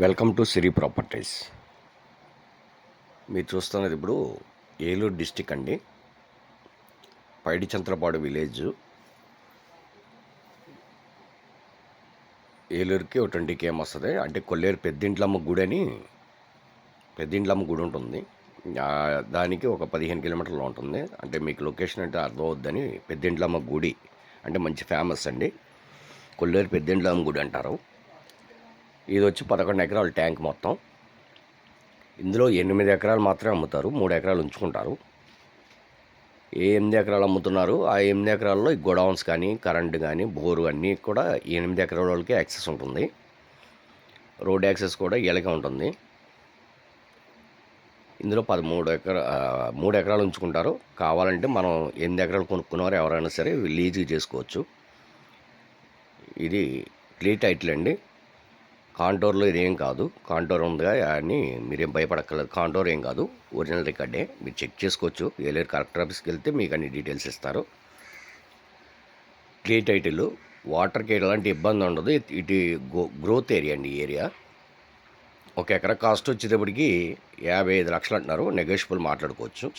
Welcome to Siri properties. మీరు చూస్తున్నది ఇప్పుడు ఏలూరు డిస్టిక్ అండి. పైడిచంత్రపాడు విలేజ్. ఏలూరుకి ఒక 20 km వస్తుంది. అంటే కొల్లేరు పెద్దింట్లమ్మ గుడి అని పెద్దింట్లమ్మ గుడి ఉంటుంది. దానికి ఒక 15 కిలోమీటర్లు ఉంటుంది. అంటే మీకు లొకేషన్ అంటే అర్థం అవుద్దని పెద్దింట్లమ్మ గుడి అంటే మంచి ఫేమస్ అండి. కొల్లేరు పెద్దింట్లమ్మ గుడి అంటారు. ఇది వచ్చి 11 ఎకరాల ట్యాంక్ మొత్తం. ఇందులో 8 ఎకరాలు మాత్రమే అమ్ముతారు, 3 ఎకరాలు ఉంచుకుంటారు. ఏ 8 ఎకరాలు అమ్ముతున్నారు ఆ 8 ఎకరాల్లో ఈ గోడౌన్స్ కానీ, కరెంట్ కానీ, బోరు అన్నీ కూడా 8 ఎకరాల వాళ్ళకి యాక్సెస్ ఉంటుంది. రోడ్ యాక్సెస్ కూడా వీళ్ళకే ఉంటుంది. ఇందులో 3 ఎకరాలు ఉంచుకుంటారు. కావాలంటే మనం 8 ఎకరాలు కొనుక్కున్నవారు ఎవరైనా సరే లీజుకి చేసుకోవచ్చు. ఇది క్లియర్ టైటిల్ అండి. కాంటోర్లో ఇదేం కాదు. కాంటోర్ ఉందిగా అని మీరేం భయపడక్కర్లేదు. కాంటోర్ ఏం కాదు, ఒరిజినల్ రికార్డే. మీరు చెక్ చేసుకోవచ్చు. ఏలేరు కలెక్టర్ ఆఫీస్కి వెళ్తే మీకు అన్ని డీటెయిల్స్ ఇస్తారు. క్లియర్ టైటిల్, వాటర్కి ఎలాంటి ఇబ్బంది ఉండదు. ఇటు గ్రోత్ ఏరియా అండి. ఈ ఏరియా 1 ఎకరా కాస్ట్ వచ్చేటప్పటికి 55 లక్షలు అంటున్నారు. నెగోషియబుల్ మాట్లాడుకోవచ్చు.